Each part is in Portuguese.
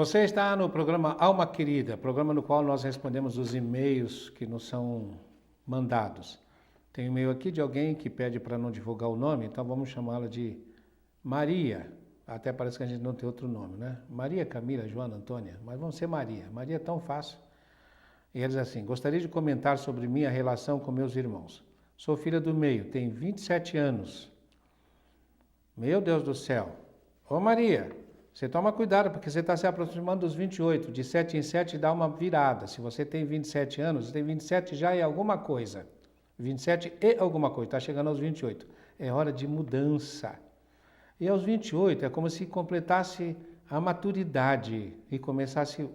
Você está no programa Alma Querida, programa no qual nós respondemos os e-mails que nos são mandados. Tem um e-mail aqui de alguém que pede para não divulgar o nome, então vamos chamá-la de Maria. Até parece que a gente não tem outro nome, né? Maria, Camila, Joana, Antônia, mas vamos ser Maria. Maria é tão fácil. E ela diz assim: gostaria de comentar sobre minha relação com meus irmãos. Sou filha do meio, tenho 27 anos. Meu Deus do céu. Ô Maria, você toma cuidado, porque você está se aproximando dos 28. De 7 em 7 dá uma virada. Se você tem 27 anos, você tem 27 já é alguma coisa. 27 e alguma coisa, está chegando aos 28. É hora de mudança. E aos 28 é como se completasse a maturidade e começasse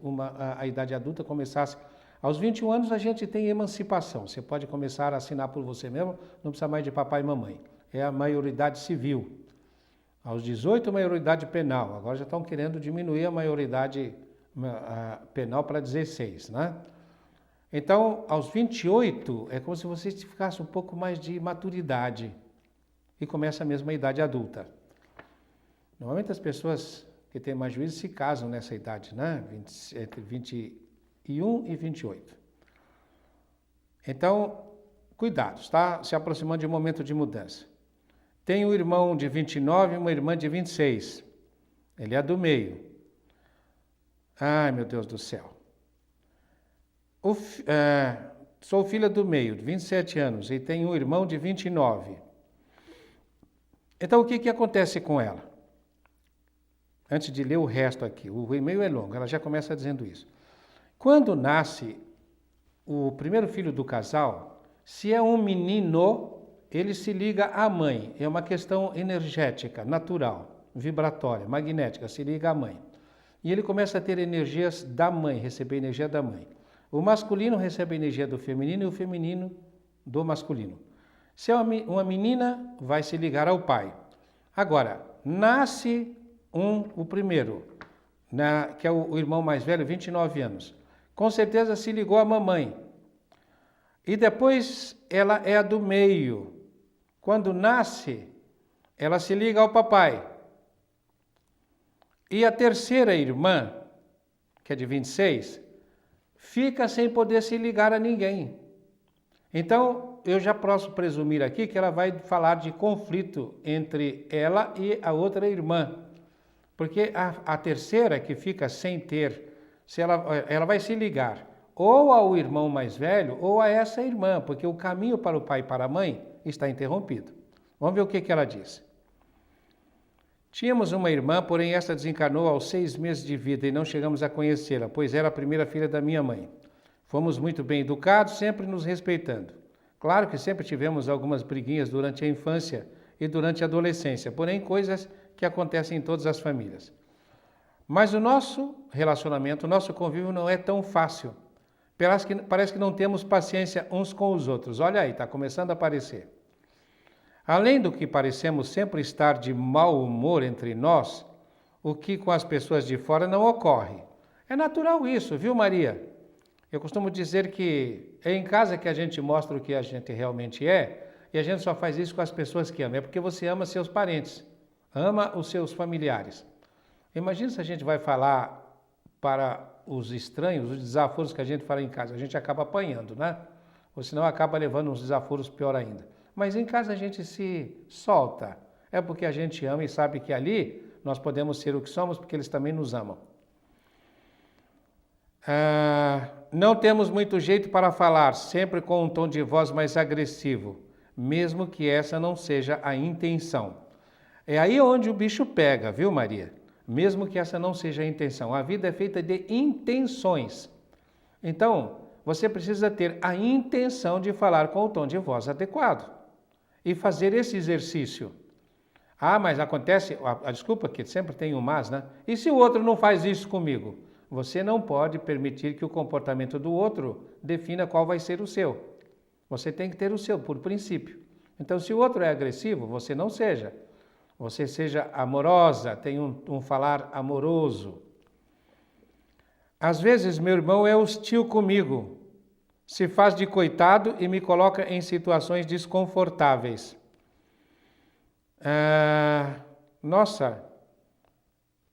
a idade adulta começasse. Aos 21 anos a gente tem emancipação. Você pode começar a assinar por você mesmo, não precisa mais de papai e mamãe. É a maioridade civil. Aos 18, maioridade penal. Agora já estão querendo diminuir a maioridade penal para 16, né? Então, aos 28, é como se você ficasse um pouco mais de maturidade e começa mesmo a idade adulta. Normalmente as pessoas que têm mais juízo se casam nessa idade, né? Entre 21 e 28. Então, cuidado, está se aproximando de um momento de mudança. Tem um irmão de 29 e uma irmã de 26. Ele é do meio. Ai, meu Deus do céu. Sou filha do meio, de 27 anos, e tenho um irmão de 29. Então, o que acontece com ela? Antes de ler o resto aqui, o e-mail é longo, ela já começa dizendo isso. Quando nasce o primeiro filho do casal, se é um menino, ele se liga à mãe. É uma questão energética, natural, vibratória, magnética, se liga à mãe. E ele começa a ter energias da mãe, receber energia da mãe. O masculino recebe a energia do feminino e o feminino do masculino. Se é uma menina, vai se ligar ao pai. Agora, nasce o primeiro, que é o irmão mais velho, 29 anos. Com certeza se ligou à mamãe. E depois ela é a do meio. Quando nasce, ela se liga ao papai. E a terceira irmã, que é de 26, fica sem poder se ligar a ninguém. Então, eu já posso presumir aqui que ela vai falar de conflito entre ela e a outra irmã. Porque a terceira que fica sem ter, ela vai se ligar ou ao irmão mais velho ou a essa irmã, porque o caminho para o pai e para a mãe está interrompido. Vamos ver o que ela diz. Tínhamos uma irmã, porém esta desencarnou aos 6 meses de vida e não chegamos a conhecê-la, pois era a primeira filha da minha mãe. Fomos muito bem educados, sempre nos respeitando. Claro que sempre tivemos algumas briguinhas durante a infância e durante a adolescência, porém coisas que acontecem em todas as famílias. Mas o nosso relacionamento, o nosso convívio não é tão fácil. Parece que não temos paciência uns com os outros. Olha aí, está começando a aparecer. Além do que parecemos sempre estar de mau humor entre nós, o que com as pessoas de fora não ocorre. É natural isso, viu, Maria? Eu costumo dizer que é em casa que a gente mostra o que a gente realmente é, e a gente só faz isso com as pessoas que ama. É porque você ama seus parentes, ama os seus familiares. Imagina se a gente vai falar para os estranhos, os desaforos que a gente fala em casa. A gente acaba apanhando, né? Ou senão acaba levando uns desaforos pior ainda. Mas em casa a gente se solta. É porque a gente ama e sabe que ali nós podemos ser o que somos, porque eles também nos amam. Não temos muito jeito para falar, sempre com um tom de voz mais agressivo, mesmo que essa não seja a intenção. É aí onde o bicho pega, viu, Maria? Mesmo que essa não seja a intenção. A vida é feita de intenções. Então, você precisa ter a intenção de falar com o tom de voz adequado e fazer esse exercício. Mas acontece, desculpa que sempre tem um mas, né? E se o outro não faz isso comigo? Você não pode permitir que o comportamento do outro defina qual vai ser o seu. Você tem que ter o seu, por princípio. Então, se o outro é agressivo, você não seja. Você seja amorosa, tenha um falar amoroso. Às vezes, meu irmão é hostil comigo. Se faz de coitado e me coloca em situações desconfortáveis. Nossa,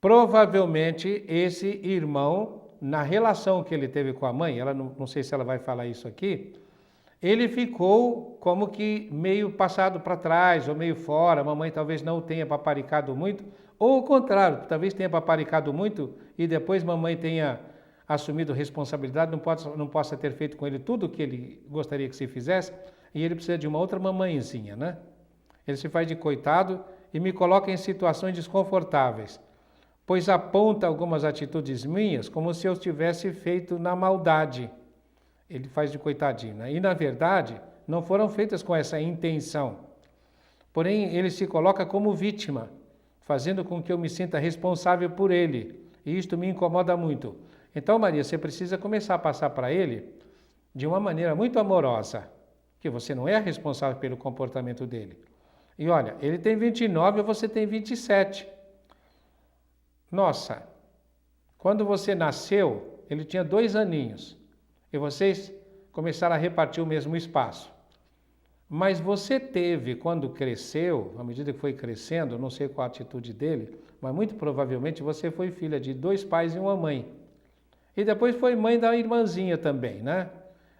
Provavelmente esse irmão, na relação que ele teve com a mãe, ela não sei se ela vai falar isso aqui, ele ficou como que meio passado para trás ou meio fora, a mamãe talvez não tenha paparicado muito, ou o contrário, talvez tenha paparicado muito e depois mamãe tenha assumido responsabilidade, não possa ter feito com ele tudo o que ele gostaria que se fizesse, e ele precisa de uma outra mamãezinha, né? Ele se faz de coitado e me coloca em situações desconfortáveis, pois aponta algumas atitudes minhas como se eu tivesse feito na maldade. Ele faz de coitadinho, né? E na verdade não foram feitas com essa intenção. Porém, ele se coloca como vítima, fazendo com que eu me sinta responsável por ele. E isto me incomoda muito. Então, Maria, você precisa começar a passar para ele de uma maneira muito amorosa, que você não é responsável pelo comportamento dele. E olha, ele tem 29 e você tem 27. Nossa, quando você nasceu, ele tinha 2 aninhos e vocês começaram a repartir o mesmo espaço. Mas você teve, quando cresceu, à medida que foi crescendo, não sei qual a atitude dele, mas muito provavelmente você foi filha de 2 pais e uma mãe. E depois foi mãe da irmãzinha também, né?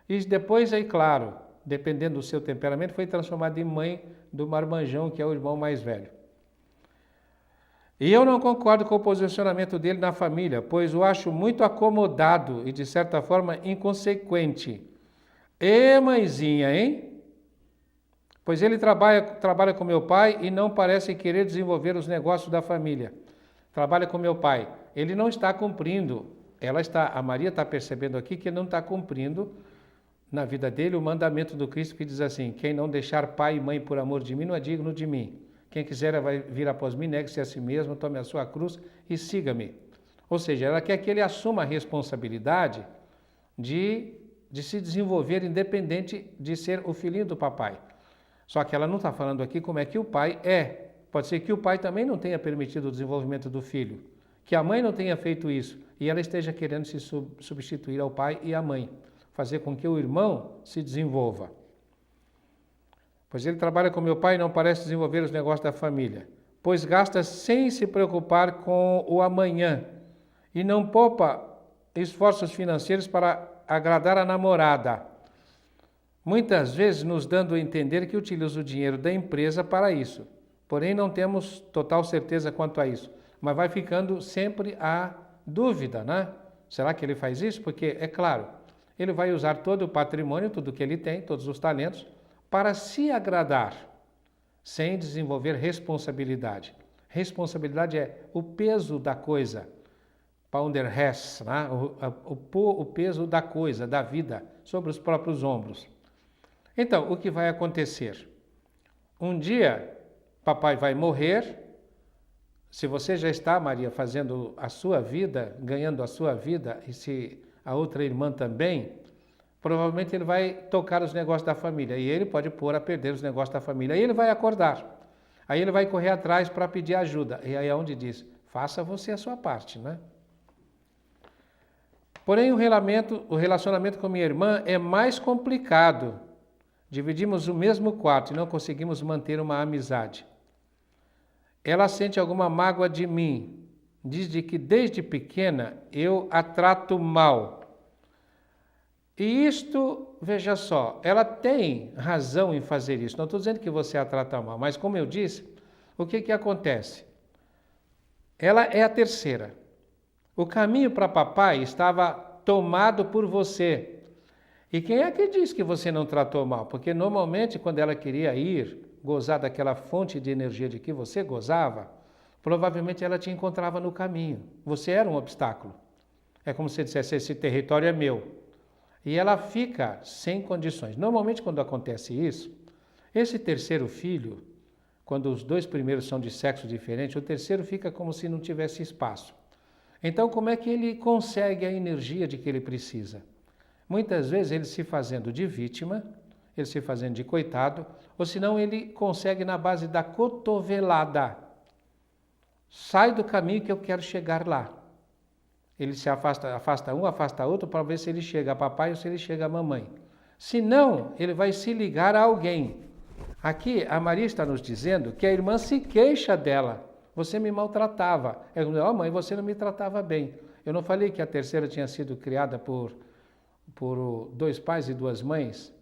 E depois, aí, claro, dependendo do seu temperamento, foi transformada em mãe do marmanjão, que é o irmão mais velho. E eu não concordo com o posicionamento dele na família, pois o acho muito acomodado e, de certa forma, inconsequente. Ê, mãezinha, hein? Pois ele trabalha com meu pai e não parece querer desenvolver os negócios da família. Trabalha com meu pai. Ele não está cumprindo. A Maria está percebendo aqui que ele não está cumprindo na vida dele o mandamento do Cristo que diz assim: quem não deixar pai e mãe por amor de mim não é digno de mim. Quem quiser vai vir após mim, negue-se a si mesmo, tome a sua cruz e siga-me. Ou seja, ela quer que ele assuma a responsabilidade de se desenvolver independente de ser o filhinho do papai. Só que ela não está falando aqui como é que o pai é. Pode ser que o pai também não tenha permitido o desenvolvimento do filho, que a mãe não tenha feito isso e ela esteja querendo se substituir ao pai e à mãe, fazer com que o irmão se desenvolva. Pois ele trabalha com meu pai e não parece desenvolver os negócios da família, pois gasta sem se preocupar com o amanhã e não poupa esforços financeiros para agradar a namorada. Muitas vezes nos dando a entender que utiliza o dinheiro da empresa para isso. Porém, não temos total certeza quanto a isso. Mas vai ficando sempre a dúvida, né? Será que ele faz isso? Porque, é claro, ele vai usar todo o patrimônio, tudo que ele tem, todos os talentos, para se agradar, sem desenvolver responsabilidade. Responsabilidade é o peso da coisa, Pounderhess, né? O peso da coisa, da vida, sobre os próprios ombros. Então, o que vai acontecer? Um dia, papai vai morrer. Se você já está, Maria, fazendo a sua vida, ganhando a sua vida, e se a outra irmã também, provavelmente ele vai tocar os negócios da família. E ele pode pôr a perder os negócios da família. Aí ele vai acordar. Aí ele vai correr atrás para pedir ajuda. E aí é onde diz, faça você a sua parte, né? Porém, o relacionamento com minha irmã é mais complicado. Dividimos o mesmo quarto e não conseguimos manter uma amizade. Ela sente alguma mágoa de mim. Diz que desde pequena eu a trato mal. E isto, veja só, ela tem razão em fazer isso. Não estou dizendo que você a trata mal, mas como eu disse, o que acontece? Ela é a terceira. O caminho para papai estava tomado por você. E quem é que diz que você não tratou mal? Porque normalmente quando ela queria ir gozar daquela fonte de energia de que você gozava, provavelmente ela te encontrava no caminho. Você era um obstáculo. É como se dissesse, esse território é meu. E ela fica sem condições. Normalmente quando acontece isso, esse terceiro filho, quando os 2 primeiros são de sexo diferente, o terceiro fica como se não tivesse espaço. Então como é que ele consegue a energia de que ele precisa? Muitas vezes ele se fazendo de vítima, ele se fazendo de coitado, ou senão ele consegue na base da cotovelada. Sai do caminho que eu quero chegar lá. Ele se afasta um, afasta outro para ver se ele chega a papai ou se ele chega a mamãe. Se não, ele vai se ligar a alguém. Aqui a Maria está nos dizendo que a irmã se queixa dela, você me maltratava. Eu, mãe, você não me tratava bem. Eu não falei que a terceira tinha sido criada por 2 pais e 2 mães?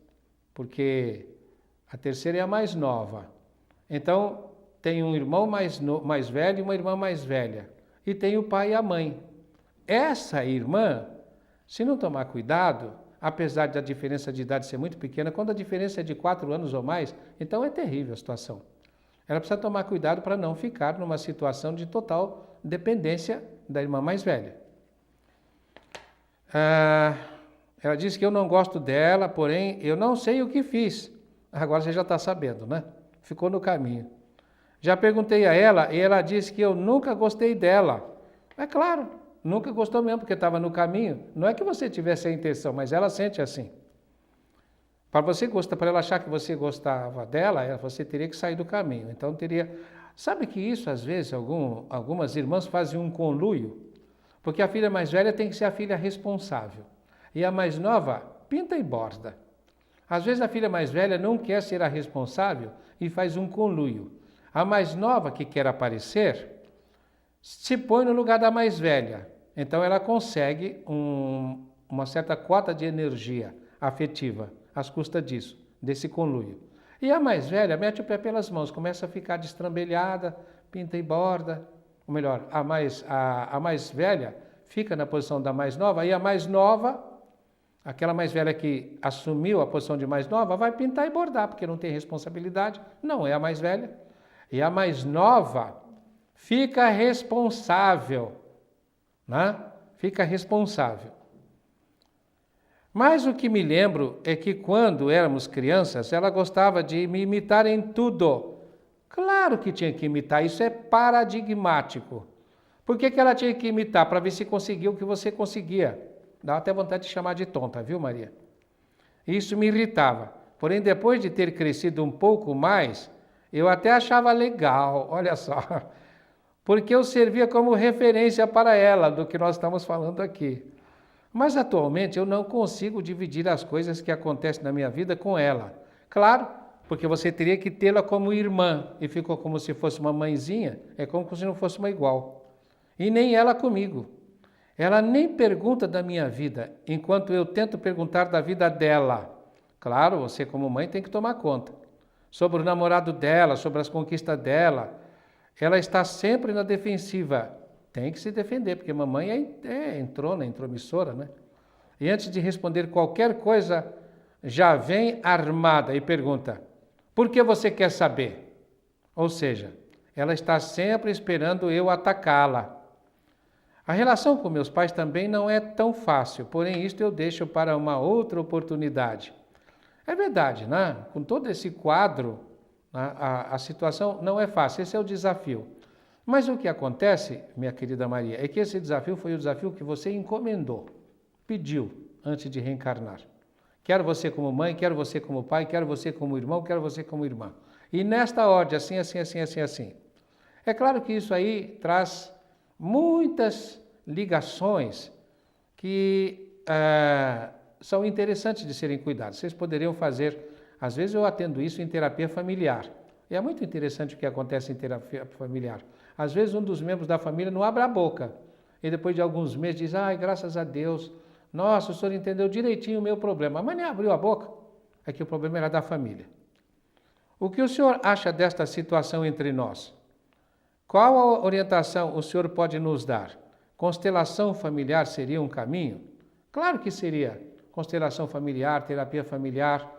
Porque a terceira é a mais nova. Então, tem um irmão mais velho e uma irmã mais velha. E tem o pai e a mãe. Essa irmã, se não tomar cuidado, apesar da diferença de idade ser muito pequena, quando a diferença é de 4 anos ou mais, então é terrível a situação. Ela precisa tomar cuidado para não ficar numa situação de total dependência da irmã mais velha. Ela disse que eu não gosto dela, porém eu não sei o que fiz. Agora você já está sabendo, né? Ficou no caminho. Já perguntei a ela e ela disse que eu nunca gostei dela. É claro, nunca gostou mesmo, porque estava no caminho. Não é que você tivesse a intenção, mas ela sente assim. Para ela achar que você gostava dela, você teria que sair do caminho. Então teria... Sabe que isso, às vezes, algumas irmãs fazem um conluio? Porque a filha mais velha tem que ser a filha responsável. E a mais nova, pinta e borda. Às vezes a filha mais velha não quer ser a responsável e faz um conluio. A mais nova, que quer aparecer, se põe no lugar da mais velha. Então ela consegue uma certa cota de energia afetiva às custas disso, desse conluio. E a mais velha mete o pé pelas mãos, começa a ficar destrambelhada, pinta e borda. Ou melhor, a mais velha fica na posição da mais nova, e a mais nova, aquela mais velha que assumiu a posição de mais nova, vai pintar e bordar, porque não tem responsabilidade, não é a mais velha. E a mais nova fica responsável, né? Fica responsável. Mas o que me lembro é que quando éramos crianças, ela gostava de me imitar em tudo. Claro que tinha que imitar, isso é paradigmático. Por que ela tinha que imitar? Para ver se conseguia o que você conseguia. Dá até vontade de chamar de tonta, viu, Maria? Isso me irritava. Porém, depois de ter crescido um pouco mais, eu até achava legal, olha só. Porque eu servia como referência para ela do que nós estamos falando aqui. Mas atualmente eu não consigo dividir as coisas que acontecem na minha vida com ela. Claro, porque você teria que tê-la como irmã e ficou como se fosse uma mãezinha, é como se não fosse uma igual. E nem ela comigo. Ela nem pergunta da minha vida, enquanto eu tento perguntar da vida dela. Claro, você como mãe tem que tomar conta. Sobre o namorado dela, sobre as conquistas dela. Ela está sempre na defensiva. Tem que se defender, porque mamãe é entrona, intromissora, né? E antes de responder qualquer coisa, já vem armada e pergunta: por que você quer saber? Ou seja, ela está sempre esperando eu atacá-la. A relação com meus pais também não é tão fácil, porém isto eu deixo para uma outra oportunidade. É verdade, né? Com todo esse quadro, a situação não é fácil, esse é o desafio. Mas o que acontece, minha querida Maria, é que esse desafio foi o desafio que você encomendou, pediu antes de reencarnar. Quero você como mãe, quero você como pai, quero você como irmão, quero você como irmã. E nesta ordem, assim, assim, assim, assim, assim. É claro que isso aí traz muitas ligações que são interessantes de serem cuidadas. Vocês poderiam fazer, às vezes eu atendo isso em terapia familiar. E é muito interessante o que acontece em terapia familiar. Às vezes um dos membros da família não abre a boca. E depois de alguns meses diz: ai, graças a Deus, nossa, o senhor entendeu direitinho o meu problema. Mas nem abriu a boca. É que o problema era da família. O que o senhor acha desta situação entre nós? Qual a orientação o senhor pode nos dar? Constelação familiar seria um caminho? Claro que seria. Constelação familiar, terapia familiar.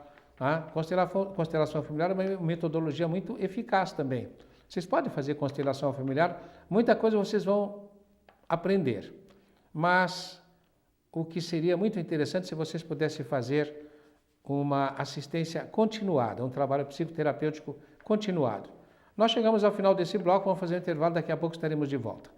Constelação familiar é uma metodologia muito eficaz também. Vocês podem fazer constelação familiar, muita coisa vocês vão aprender. Mas o que seria muito interessante se vocês pudessem fazer uma assistência continuada, um trabalho psicoterapêutico continuado. Nós chegamos ao final desse bloco, vamos fazer um intervalo, daqui a pouco estaremos de volta.